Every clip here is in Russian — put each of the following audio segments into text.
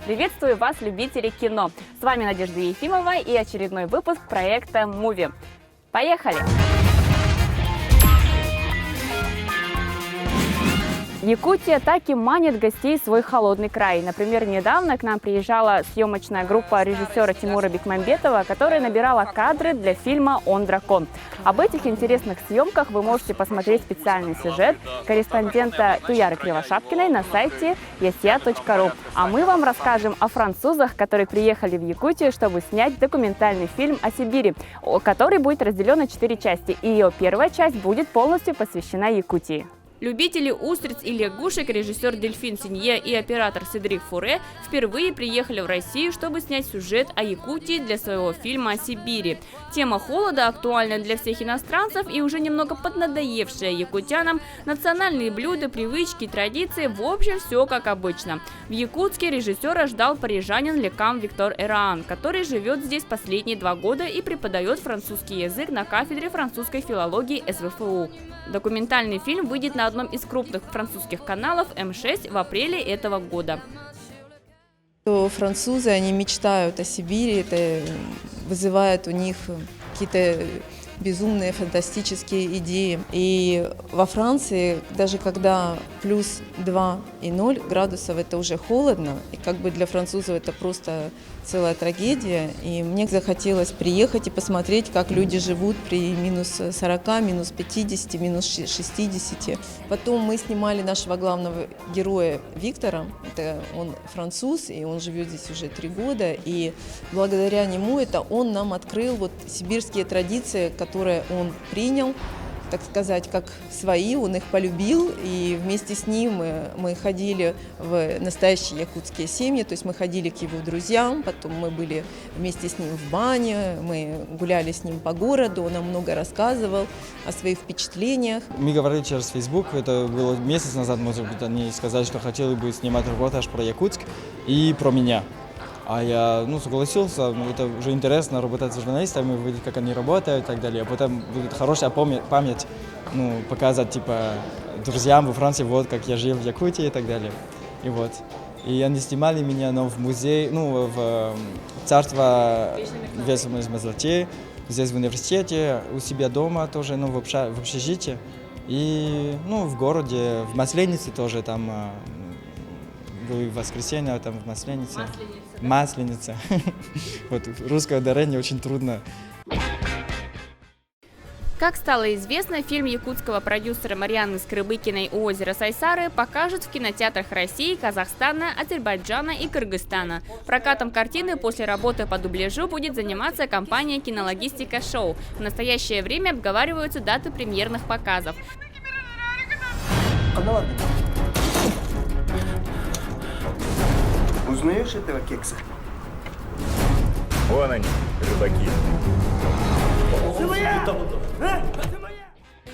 Приветствую вас, любители кино! С вами Надежда Ефимова и очередной выпуск проекта «Муви». Поехали! Якутия так и манит гостей в свой холодный край. Например, недавно к нам приезжала съемочная группа режиссера Тимура Бекмамбетова, которая набирала кадры для фильма «Он дракон». Об этих интересных съемках вы можете посмотреть специальный сюжет корреспондента Туяры Кривошапкиной на сайте yasia.ru. А мы вам расскажем о французах, которые приехали в Якутию, чтобы снять документальный фильм о Сибири, который будет разделен на 4 части. И ее первая часть будет полностью посвящена Якутии. Любители устриц и лягушек, режиссер Дельфин Синье и оператор Седрик Фуре впервые приехали в Россию, чтобы снять сюжет о Якутии для своего фильма о Сибири. Тема холода актуальна для всех иностранцев и уже немного поднадоевшая якутянам. Национальные блюда, привычки, традиции, в общем, все как обычно. В Якутске режиссера ждал парижанин Лекам Виктор Эраан, который живет здесь последние 2 года и преподает французский язык на кафедре французской филологии СВФУ. Документальный фильм выйдет на одном из крупных французских каналов М6 в апреле этого года. Французы, они мечтают о Сибири, это вызывает у них какие-то безумные фантастические идеи. И во Франции, даже когда плюс 2,0 градусов, это уже холодно, и как бы для французов это просто целая трагедия. И мне захотелось приехать и посмотреть, как люди живут при минус 40, минус 50, минус 60. Потом мы снимали нашего главного героя Виктора. Это он француз, и он живет здесь уже 3 года. И благодаря нему он нам открыл вот сибирские традиции, которые он принял, так сказать, как свои, он их полюбил, и вместе с ним мы ходили в настоящие якутские семьи, то есть мы ходили к его друзьям, потом мы были вместе с ним в бане, мы гуляли с ним по городу, он нам много рассказывал о своих впечатлениях. Мы говорили через Facebook, это было месяц назад, может быть, они сказали, что хотели бы снимать репортаж про Якутск и про меня. А я согласился, это уже интересно работать с журналистами, видеть, как они работают и так далее. А потом будет хорошая память, показать друзьям во Франции, вот как я жил в Якутии и так далее. И они снимали меня в музей, в царство Вечной Мерзлоте, здесь в университете, у себя дома тоже, в общежитии. И в городе, в Масленице тоже там. Были в воскресенье, там в Масленице. Масленица. Вот русское ударение очень трудно. Как стало известно, фильм якутского продюсера Марьяны Скрыбыкиной «У озера Сайсары» покажут в кинотеатрах России, Казахстана, Азербайджана и Кыргызстана. Прокатом картины после работы по дубляжу будет заниматься компания «Кинологистика Шоу». В настоящее время обговариваются даты премьерных показов. Узнаешь этого кекса? Вон они, рыбаки.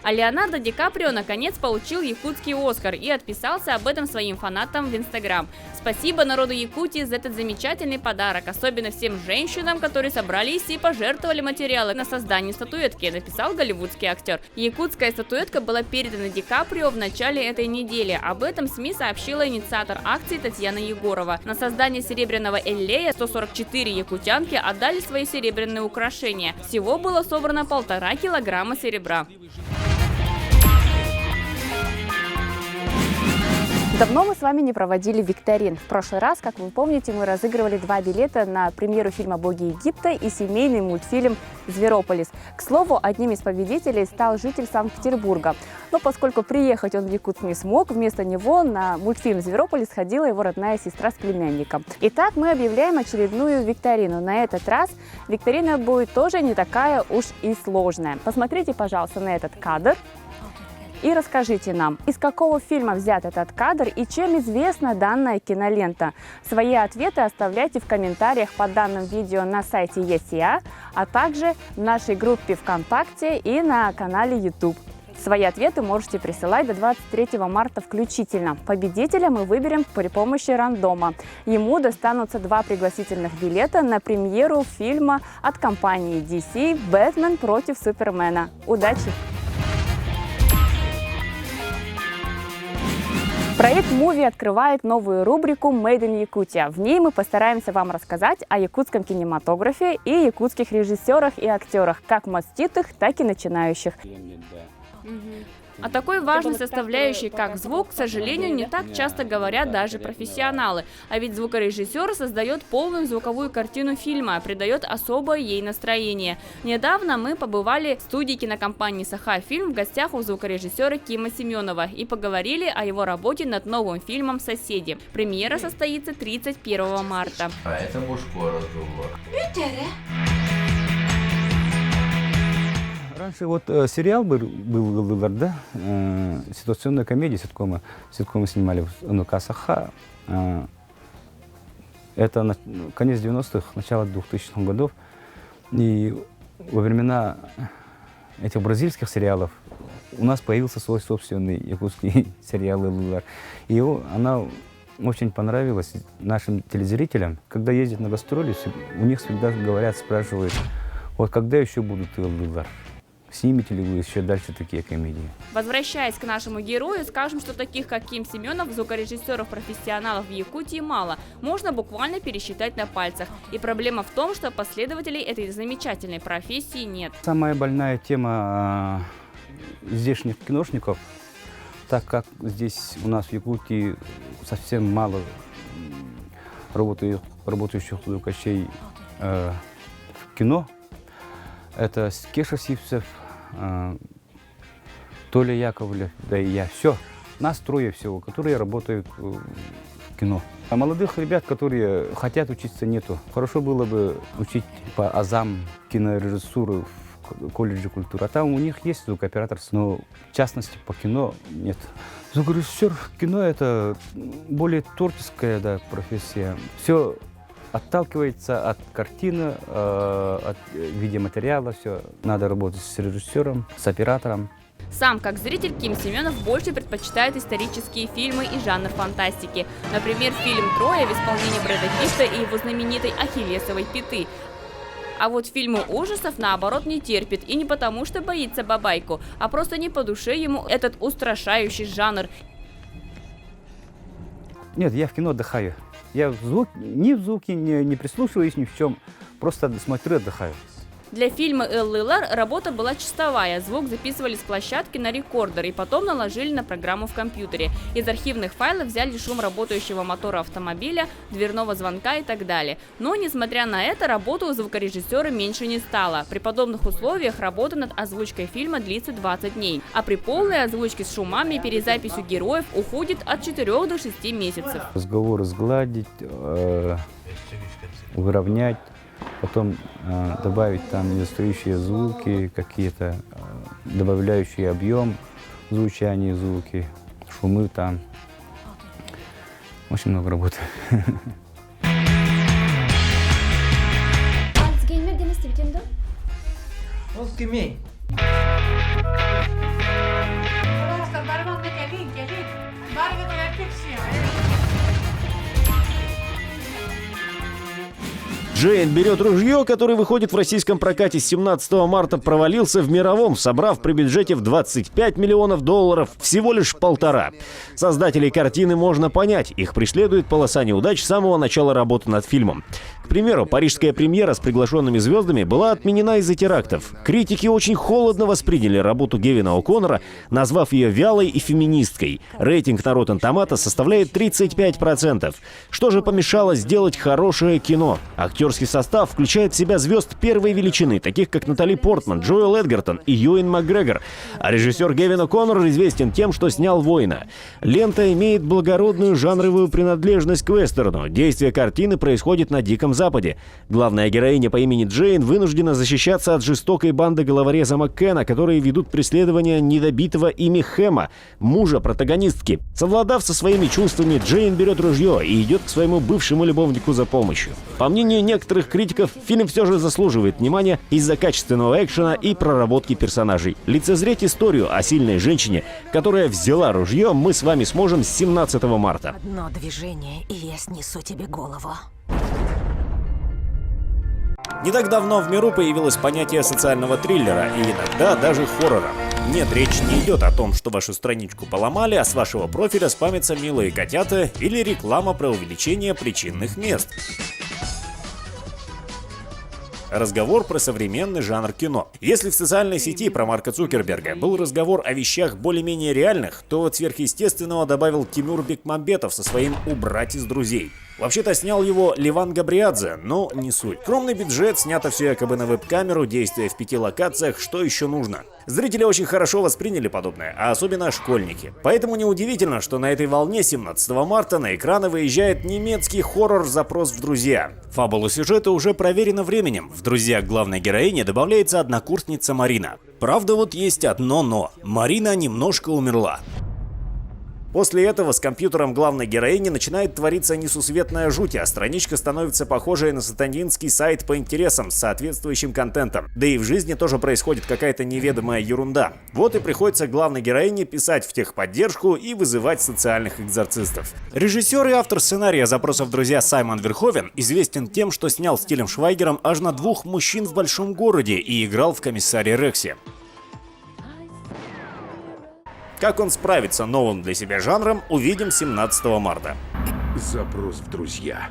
А Леонардо Ди Каприо наконец получил якутский Оскар и отписался об этом своим фанатам в Инстаграм. Спасибо народу Якутии за этот замечательный подарок, особенно всем женщинам, которые собрались и пожертвовали материалы на создание статуэтки, написал голливудский актер. Якутская статуэтка была передана Ди Каприо в начале этой недели. Об этом СМИ сообщила инициатор акции Татьяна Егорова. На создание серебряного эллея 144 якутянки отдали свои серебряные украшения. Всего было собрано 1,5 килограмма серебра. Давно мы с вами не проводили викторин. В прошлый раз, как вы помните, мы разыгрывали 2 билета на премьеру фильма «Боги Египта» и семейный мультфильм «Зверополис». К слову, одним из победителей стал житель Санкт-Петербурга. Но поскольку приехать он в Якутск не смог, вместо него на мультфильм «Зверополис» ходила его родная сестра с племянником. Итак, мы объявляем очередную викторину. На этот раз викторина будет тоже не такая уж и сложная. Посмотрите, пожалуйста, на этот кадр. И расскажите нам, из какого фильма взят этот кадр и чем известна данная кинолента. Свои ответы оставляйте в комментариях под данным видео на сайте Yasia, а также в нашей группе ВКонтакте и на канале YouTube. Свои ответы можете присылать до 23 марта включительно. Победителя мы выберем при помощи рандома. Ему достанутся 2 пригласительных билета на премьеру фильма от компании DC «Бэтмен против Супермена». Удачи! Проект «Муви» открывает новую рубрику «Made in Якутия». В ней мы постараемся вам рассказать о якутском кинематографе и якутских режиссерах и актерах, как маститых, так и начинающих. О такой важной составляющей, как звук, к сожалению, не так часто говорят даже профессионалы. А ведь звукорежиссер создает полную звуковую картину фильма, придает особое ей настроение. Недавно мы побывали в студии кинокомпании «Саха-фильм» в гостях у звукорежиссера Кима Семенова и поговорили о его работе над новым фильмом «Соседи». Премьера состоится 31 марта. А это мужской разговор. Раньше вот сериал был да, ситуационная комедия, ситкомы снимали в НК «Саха». Это конец 90-х, начало 2000-х годов. И во времена этих бразильских сериалов у нас появился свой собственный якутский сериал «Лылар». И она очень понравилась нашим телезрителям. Когда ездят на гастроли, у них всегда говорят, спрашивают, вот когда еще будут «Лылар»? Снимете ли вы еще дальше такие комедии? Возвращаясь к нашему герою, скажем, что таких, как Ким Семенов, звукорежиссеров-профессионалов в Якутии мало. Можно буквально пересчитать на пальцах. И проблема в том, что последователей этой замечательной профессии нет. Самая больная тема здешних киношников, так как здесь у нас в Якутии совсем мало работающих звукачей в кино. Это Кеша Сивцев, Толя Яковлев, да и я. Все, нас трое всего, которые работают в кино. А молодых ребят, которые хотят учиться, нету. Хорошо было бы учить по азам кинорежиссуры в колледже культуры. А там у них есть звукооператорство, но в частности по кино нет. Звукорежиссер в кино — это более творческая, да, профессия. Все отталкивается от картины, от видеоматериала, все. Надо работать с режиссером, с оператором. Сам, как зритель, Ким Семенов больше предпочитает исторические фильмы и жанр фантастики. Например, фильм «Троя» в исполнении Брэда Питта и его знаменитой «Ахиллесовой пяты». А вот фильмы ужасов, наоборот, не терпит. И не потому, что боится бабайку, а просто не по душе ему этот устрашающий жанр. Нет, я в кино отдыхаю. Я ни в звуке не прислушиваюсь ни в чем, просто смотрю, отдыхаю. Для фильма «Лылар» работа была чистовая. Звук записывали с площадки на рекордер и потом наложили на программу в компьютере. Из архивных файлов взяли шум работающего мотора автомобиля, дверного звонка и так далее. Но, несмотря на это, работа у звукорежиссера меньше не стала. При подобных условиях работа над озвучкой фильма длится 20 дней. А при полной озвучке с шумами и перезаписью героев уходит от 4 до 6 месяцев. Разговоры сгладить, выровнять. Потом добавить там недостающие звуки, какие-то добавляющие объем звучания звуки, шумы там. Очень много работы. Джейн берет ружье, который выходит в российском прокате с 17 марта, провалился в мировом, собрав при бюджете в $25 миллионов всего лишь 1,5. Создателей картины можно понять, их преследует полоса неудач с самого начала работы над фильмом. К примеру, парижская премьера с приглашенными звездами была отменена из-за терактов. Критики очень холодно восприняли работу Гевина О'Коннора, назвав ее вялой и феминисткой. Рейтинг на Rotten Tomatoes составляет 35%. Что же помешало сделать хорошее кино? Актерский состав включает в себя звезд первой величины, таких как Натали Портман, Джоэл Эдгертон и Юэн Макгрегор. А режиссер Гевин О'Коннор известен тем, что снял «Воина». Лента имеет благородную жанровую принадлежность к вестерну. Действие картины происходит на Диком Западе. Главная героиня по имени Джейн вынуждена защищаться от жестокой банды головореза Маккена, которые ведут преследование недобитого ими Хэма, мужа протагонистки. Совладав со своими чувствами, Джейн берет ружье и идет к своему бывшему любовнику за помощью. По мнению некоторых критиков, фильм все же заслуживает внимания из-за качественного экшена и проработки персонажей. Лицезреть историю о сильной женщине, которая взяла ружье, мы с вами сможем с 17 марта. Одно движение, и я снесу тебе голову. Не так давно в миру появилось понятие социального триллера и иногда даже хоррора. Нет, речь не идет о том, что вашу страничку поломали, а с вашего профиля спамятся милые котята или реклама про увеличение причинных мест. Разговор про современный жанр кино. Если в социальной сети про Марка Цукерберга был разговор о вещах более-менее реальных, то от сверхъестественного добавил Тимур Бекмамбетов со своим «Убрать из друзей». Вообще-то снял его Леван Габриадзе, но не суть. Скромный бюджет, снято все якобы на веб-камеру, действие в 5 локациях, что еще нужно? Зрители очень хорошо восприняли подобное, а особенно школьники. Поэтому неудивительно, что на этой волне 17 марта на экраны выезжает немецкий хоррор «Запрос в друзья». Фабула сюжета уже проверена временем. В «Друзьях» главной героини добавляется однокурсница Марина. Правда, вот есть одно «но». Марина немножко умерла. После этого с компьютером главной героини начинает твориться несусветная жуть, а страничка становится похожей на сатанинский сайт по интересам с соответствующим контентом. Да и в жизни тоже происходит какая-то неведомая ерунда. Вот и приходится главной героине писать в техподдержку и вызывать социальных экзорцистов. Режиссер и автор сценария «Запросов в друзья» Саймон Верховен известен тем, что снял с Тилем Швайгером аж на 2 мужчин в большом городе и играл в «Комиссаре Рексе». Как он справится новым для себя жанром, увидим 17 марта. Запрос в друзья.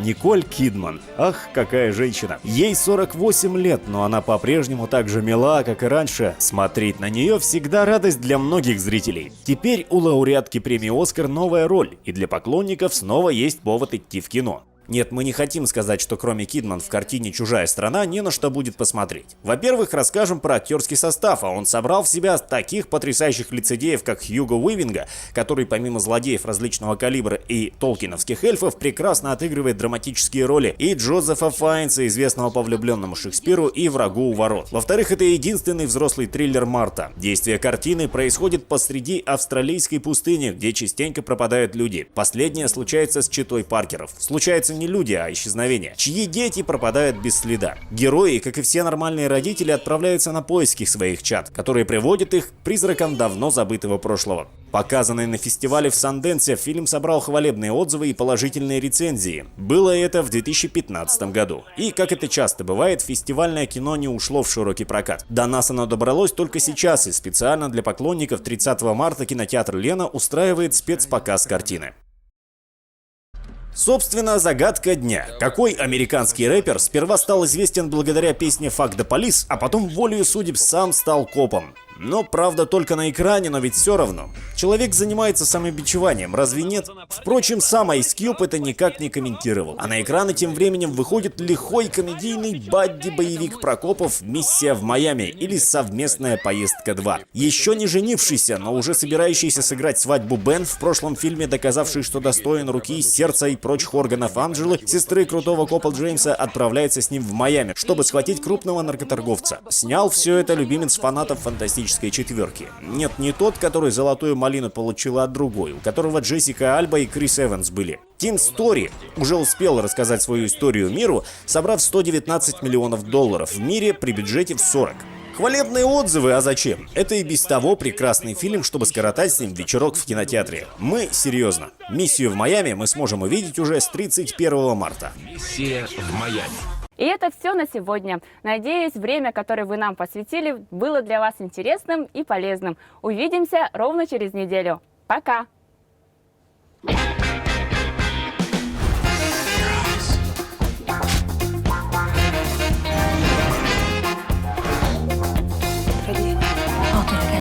Николь Кидман. Ах, какая женщина. Ей 48 лет, но она по-прежнему так же мила, как и раньше. Смотреть на нее всегда радость для многих зрителей. Теперь у лауреатки премии «Оскар» новая роль, и для поклонников снова есть повод идти в кино. Нет, мы не хотим сказать, что кроме Кидман в картине «Чужая страна» не на что будет посмотреть. Во-первых, расскажем про актерский состав, а он собрал в себя таких потрясающих лицедеев, как Хьюго Уивинга, который помимо злодеев различного калибра и толкиновских эльфов прекрасно отыгрывает драматические роли, и Джозефа Файнса, известного по влюбленному Шекспиру и врагу у ворот. Во-вторых, это единственный взрослый триллер марта. Действие картины происходит посреди австралийской пустыни, где частенько пропадают люди. Последнее случается с четой Паркеров. Случается не люди, а исчезновения, чьи дети пропадают без следа. Герои, как и все нормальные родители, отправляются на поиски своих чад, которые приводят их к призракам давно забытого прошлого. Показанный на фестивале в Санденсе, фильм собрал хвалебные отзывы и положительные рецензии. Было это в 2015 году. И, как это часто бывает, фестивальное кино не ушло в широкий прокат. До нас оно добралось только сейчас, и специально для поклонников 30 марта кинотеатр «Лена» устраивает спецпоказ картины. Собственно, загадка дня. Какой американский рэпер сперва стал известен благодаря песне «Fuck the Police», а потом волею судеб сам стал копом? Но, правда, только на экране, но ведь все равно. Человек занимается самобичеванием, разве нет? Впрочем, сам Ice Cube это никак не комментировал. А на экраны тем временем выходит лихой комедийный бадди-боевик про копов «Миссия в Майами» или «Совместная поездка 2». Еще не женившийся, но уже собирающийся сыграть свадьбу Бен, в прошлом фильме доказавший, что достоин руки, сердца и прочих органов Анджелы, сестры крутого копа Джеймса, отправляется с ним в Майами, чтобы схватить крупного наркоторговца. Снял все это любимец фанатов фантастической четверки. Нет, не тот, который золотую малину получил, а другой, у которого Джессика Альба и Крис Эванс были. Тим Стори уже успел рассказать свою историю миру, собрав $119 миллионов в мире при бюджете в 40. Хвалебные отзывы, а зачем? Это и без того прекрасный фильм, чтобы скоротать с ним вечерок в кинотеатре. Мы серьезно. Миссию в Майами мы сможем увидеть уже с 31 марта. Миссия в Майами. И это все на сегодня. Надеюсь, время, которое вы нам посвятили, было для вас интересным и полезным. Увидимся ровно через неделю. Пока!